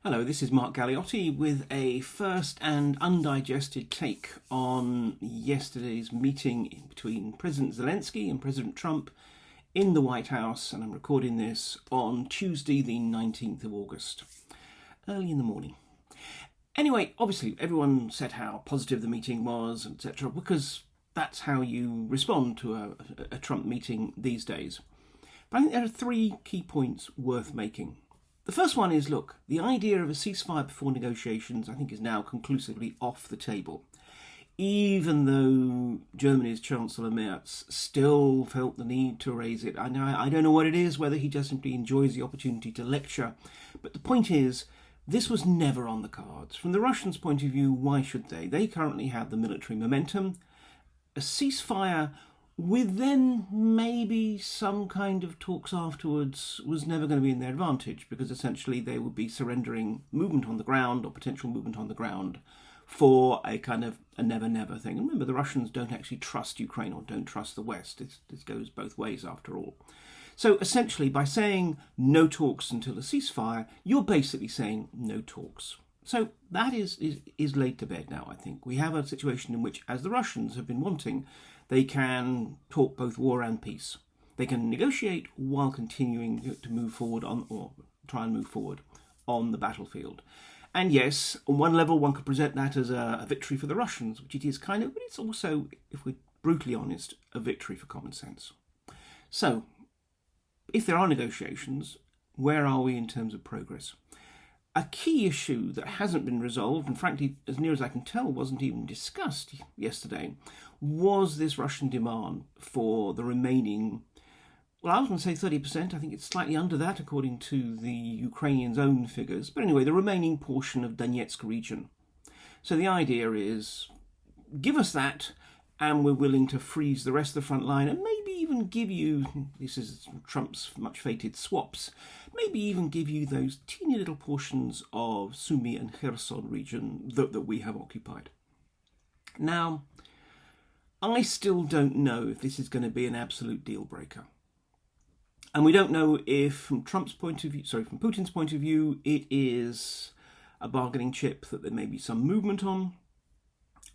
Hello, this is Mark Galliotti with a first and undigested take on yesterday's meeting between President Zelensky and President Trump in the White House, and I'm recording this on Tuesday the 19th of August, early in the morning. Anyway, obviously everyone said how positive the meeting was, etc., because that's how you respond to a Trump meeting these days. But I think there are three key points worth making. The first one is, look, the idea of a ceasefire before negotiations, I think, is now conclusively off the table. Even though Germany's Chancellor Merz still felt the need to raise it. I don't know what it is, whether he just simply enjoys the opportunity to lecture. But the point is, this was never on the cards. From the Russians' point of view, why should they? They currently have the military momentum. A ceasefire with then maybe some kind of talks afterwards was never going to be in their advantage, because essentially they would be surrendering movement on the ground or potential movement on the ground for a kind of a never-never thing. And remember, the Russians don't actually trust Ukraine or don't trust the West. This goes both ways after all. So essentially, by saying no talks until a ceasefire, you're basically saying no talks. So that is laid to bed now, I think. We have a situation in which, as the Russians have been wanting, they can talk both war and peace. They can negotiate while continuing to move forward or try and move forward on the battlefield. And yes, on one level, one could present that as a victory for the Russians, which it is kind of, but it's also, if we're brutally honest, a victory for common sense. So, if there are negotiations, where are we in terms of progress? A key issue that hasn't been resolved, and frankly, as near as I can tell, wasn't even discussed yesterday, was this Russian demand for the remaining, well, I was going to say 30%. I think it's slightly under that, according to the Ukrainians' own figures. But anyway, the remaining portion of Donetsk region. So the idea is, give us that, and we're willing to freeze the rest of the front line, and maybe even give you, this is Trump's much fated swaps, maybe even give you those teeny little portions of Sumy and Kherson region that we have occupied. Now, I still don't know if this is going to be an absolute deal breaker. And we don't know if, from from Putin's point of view, it is a bargaining chip that there may be some movement on,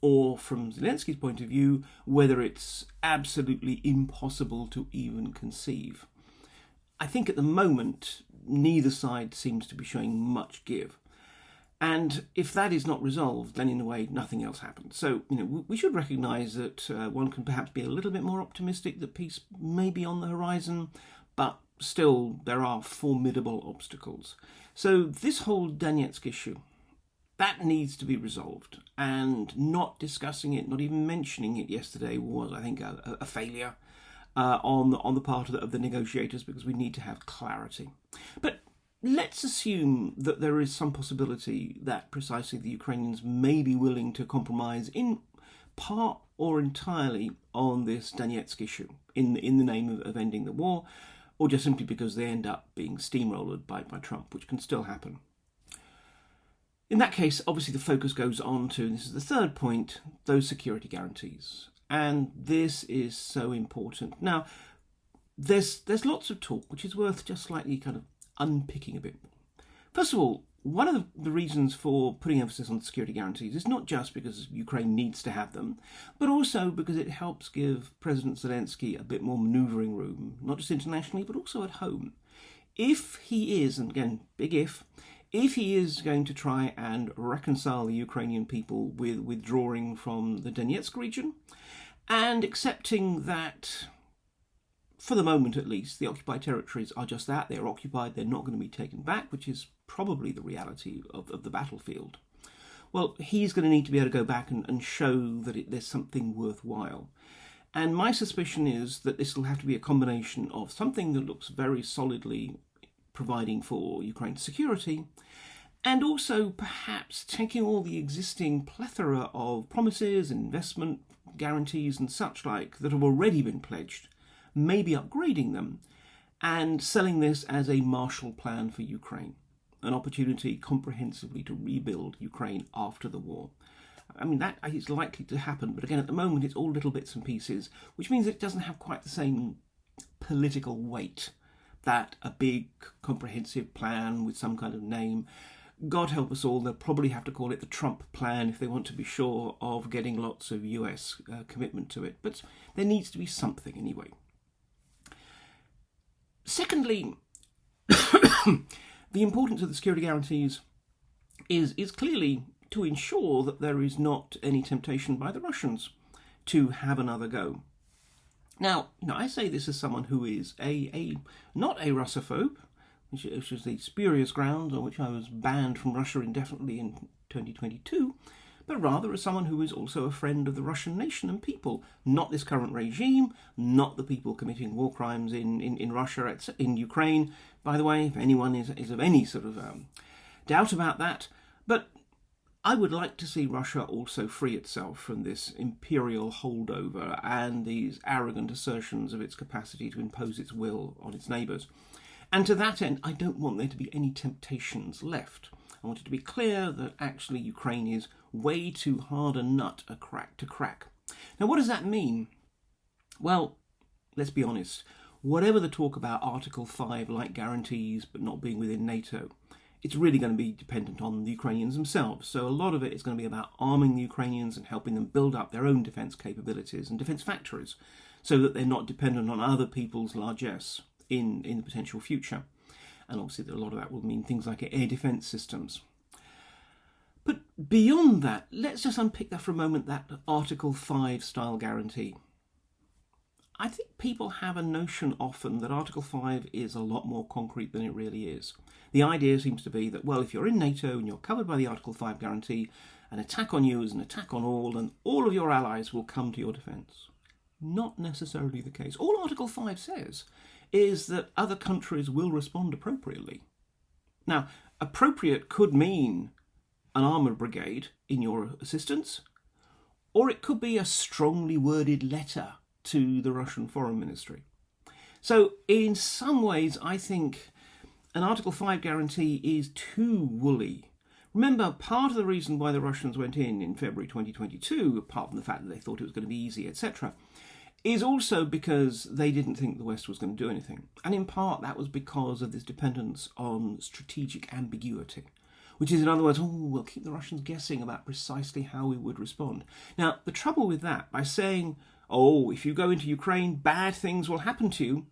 or from Zelensky's point of view, whether it's absolutely impossible to even conceive. I think at the moment, neither side seems to be showing much give. And if that is not resolved, then in a way, nothing else happens. So, we should recognise that one can perhaps be a little bit more optimistic that peace may be on the horizon, but still there are formidable obstacles. So this whole Donetsk issue, that needs to be resolved, and not discussing it, not even mentioning it yesterday was, I think, a failure on the part of the negotiators, because we need to have clarity. But let's assume that there is some possibility that precisely the Ukrainians may be willing to compromise in part or entirely on this Donetsk issue in the name of ending the war, or just simply because they end up being steamrolled by Trump, which can still happen. In that case, obviously the focus goes on to, and this is the third point, those security guarantees. And this is so important. Now, there's lots of talk, which is worth just slightly kind of unpicking a bit more. First of all, one of the reasons for putting emphasis on security guarantees is not just because Ukraine needs to have them, but also because it helps give President Zelensky a bit more manoeuvring room, not just internationally, but also at home. If he is, and again, big if he is going to try and reconcile the Ukrainian people with withdrawing from the Donetsk region, and accepting that, for the moment at least, the occupied territories are just that, they're occupied, they're not going to be taken back, which is probably the reality of the battlefield. Well, he's going to need to be able to go back and show that there's something worthwhile. And my suspicion is that this will have to be a combination of something that looks very solidly providing for Ukraine's security, and also perhaps taking all the existing plethora of promises, investment guarantees and such like that have already been pledged, maybe upgrading them, and selling this as a Marshall Plan for Ukraine, an opportunity comprehensively to rebuild Ukraine after the war. I mean, that is likely to happen, but again, at the moment, it's all little bits and pieces, which means it doesn't have quite the same political weight that a big comprehensive plan with some kind of name God help us all, they'll probably have to call it the Trump plan if they want to be sure of getting lots of US commitment to it. But there needs to be something anyway. Secondly, the importance of the security guarantees is clearly to ensure that there is not any temptation by the Russians to have another go. Now, I say this as someone who is not a Russophobe, which is the spurious grounds on which I was banned from Russia indefinitely in 2022, but rather as someone who is also a friend of the Russian nation and people, not this current regime, not the people committing war crimes in Russia, in Ukraine, by the way, if anyone is of any sort of doubt about that. But I would like to see Russia also free itself from this imperial holdover and these arrogant assertions of its capacity to impose its will on its neighbours. And to that end, I don't want there to be any temptations left. I want it to be clear that actually Ukraine is way too hard a nut to crack. Now, what does that mean? Well, let's be honest. Whatever the talk about Article 5 like guarantees but not being within NATO, it's really going to be dependent on the Ukrainians themselves. So a lot of it is going to be about arming the Ukrainians and helping them build up their own defence capabilities and defence factories so that they're not dependent on other people's largesse in the potential future. And obviously a lot of that will mean things like air defence systems. But beyond that, let's just unpick that for a moment, that Article 5 style guarantee. I think people have a notion often that Article 5 is a lot more concrete than it really is. The idea seems to be that, well, if you're in NATO and you're covered by the Article 5 guarantee, an attack on you is an attack on all, and all of your allies will come to your defence. Not necessarily the case. All Article 5 says is that other countries will respond appropriately. Now, appropriate could mean an armoured brigade in your assistance, or it could be a strongly worded letter to the Russian Foreign Ministry. So in some ways, I think an Article 5 guarantee is too woolly. Remember, part of the reason why the Russians went in February 2022, apart from the fact that they thought it was going to be easy, etc., is also because they didn't think the West was going to do anything. And in part, that was because of this dependence on strategic ambiguity, which is, in other words, we'll keep the Russians guessing about precisely how we would respond. Now, the trouble with that, by saying, if you go into Ukraine, bad things will happen to you,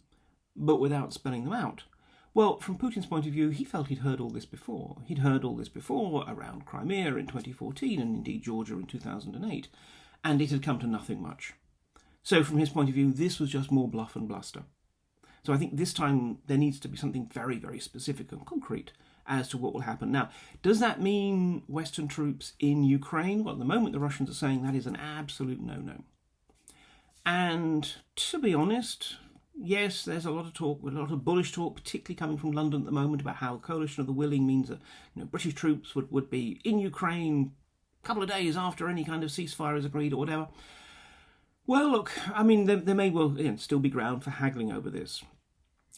but without spelling them out. Well, from Putin's point of view, he felt he'd heard all this before. He'd heard all this before around Crimea in 2014 and indeed Georgia in 2008, and it had come to nothing much. So from his point of view, this was just more bluff and bluster. So I think this time there needs to be something very, very specific and concrete as to what will happen. Now, does that mean Western troops in Ukraine? Well, at the moment the Russians are saying that is an absolute no-no. And to be honest, yes, there's a lot of talk, a lot of bullish talk, particularly coming from London at the moment, about how a coalition of the willing means that British troops would be in Ukraine a couple of days after any kind of ceasefire is agreed or whatever. Well, look, I mean, there may well still be ground for haggling over this,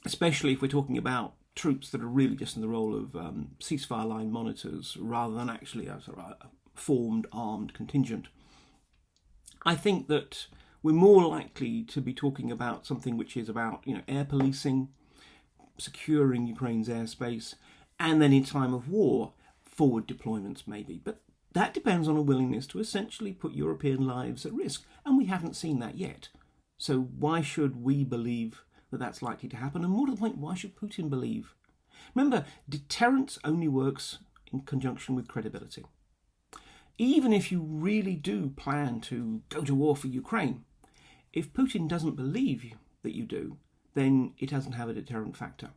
especially if we're talking about troops that are really just in the role of ceasefire line monitors rather than actually a sort of formed armed contingent. I think that we're more likely to be talking about something which is about air policing, securing Ukraine's airspace, and then in time of war, forward deployments maybe. But that depends on a willingness to essentially put European lives at risk, and we haven't seen that yet. So why should we believe that that's likely to happen? And more to the point, why should Putin believe? Remember, deterrence only works in conjunction with credibility. Even if you really do plan to go to war for Ukraine, if Putin doesn't believe that you do, then it doesn't have a deterrent factor,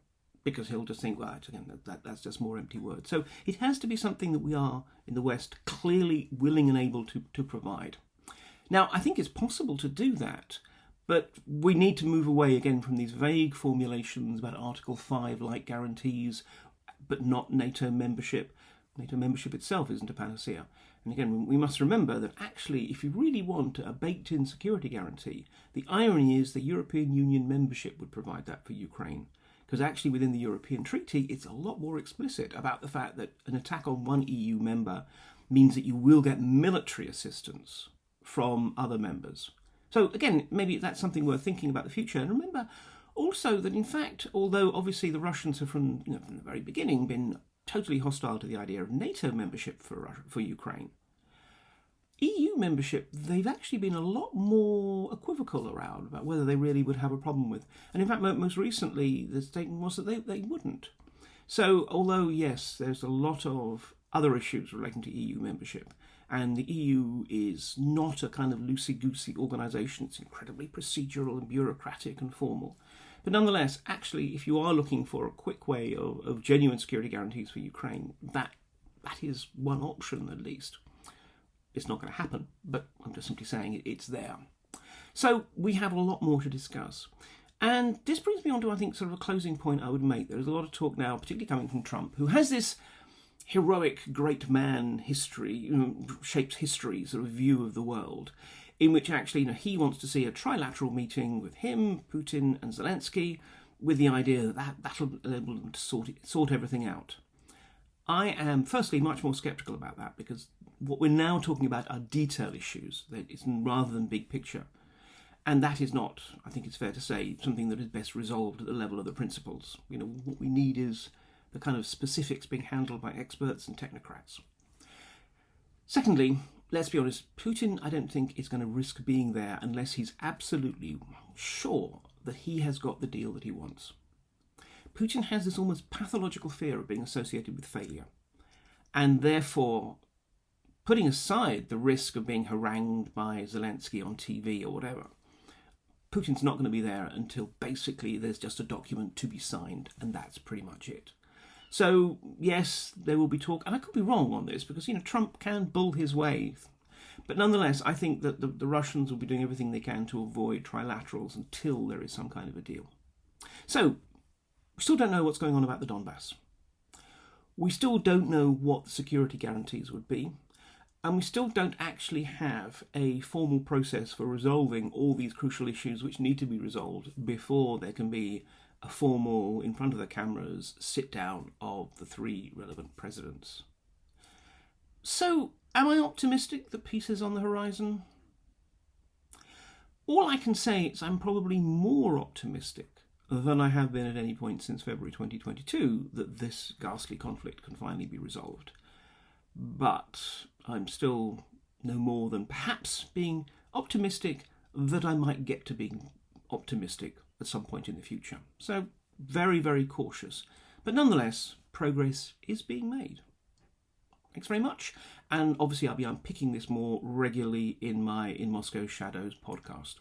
because he'll just think, well, again, that's just more empty words. So it has to be something that we are, in the West, clearly willing and able to provide. Now, I think it's possible to do that, but we need to move away again from these vague formulations about Article 5 like guarantees, but not NATO membership. NATO membership itself isn't a panacea. And again, we must remember that actually, if you really want a baked-in security guarantee, the irony is the European Union membership would provide that for Ukraine. Because actually within the European Treaty, it's a lot more explicit about the fact that an attack on one EU member means that you will get military assistance from other members. So again, maybe that's something worth thinking about the future. And remember also that in fact, although obviously the Russians have from the very beginning been totally hostile to the idea of NATO membership for Ukraine. EU membership, they've actually been a lot more equivocal around about whether they really would have a problem with. And in fact, most recently, the statement was that they wouldn't. So, although, yes, there's a lot of other issues relating to EU membership, and the EU is not a kind of loosey-goosey organisation, it's incredibly procedural and bureaucratic and formal. But nonetheless, actually, if you are looking for a quick way of genuine security guarantees for Ukraine, that is one option at least. It's not going to happen, but I'm just simply saying it's there. So we have a lot more to discuss. And this brings me on to, I think, sort of a closing point I would make. There's a lot of talk now, particularly coming from Trump, who has this heroic great man history, shapes history sort of view of the world, in which actually he wants to see a trilateral meeting with him, Putin and Zelensky, with the idea that'll enable them to sort everything out. I am, firstly, much more sceptical about that, because what we're now talking about are detail issues, rather than big picture. And that is not, I think it's fair to say, something that is best resolved at the level of the principles. What we need is the kind of specifics being handled by experts and technocrats. Secondly, let's be honest, Putin, I don't think, is going to risk being there unless he's absolutely sure that he has got the deal that he wants. Putin has this almost pathological fear of being associated with failure, and therefore, putting aside the risk of being harangued by Zelensky on TV or whatever, Putin's not going to be there until basically there's just a document to be signed, and that's pretty much it. So, yes, there will be talk, and I could be wrong on this, because, Trump can bull his way. But nonetheless, I think that the Russians will be doing everything they can to avoid trilaterals until there is some kind of a deal. So, we still don't know what's going on about the Donbass. We still don't know what the security guarantees would be. And we still don't actually have a formal process for resolving all these crucial issues which need to be resolved before there can be a formal, in front of the cameras, sit-down of the three relevant presidents. So, am I optimistic that peace is on the horizon? All I can say is I'm probably more optimistic than I have been at any point since February 2022 that this ghastly conflict can finally be resolved. But I'm still no more than perhaps being optimistic that I might get to being optimistic at some point in the future. So very, very cautious. But nonetheless, progress is being made. Thanks very much. And obviously I'll be unpicking this more regularly in my In Moscow Shadows podcast.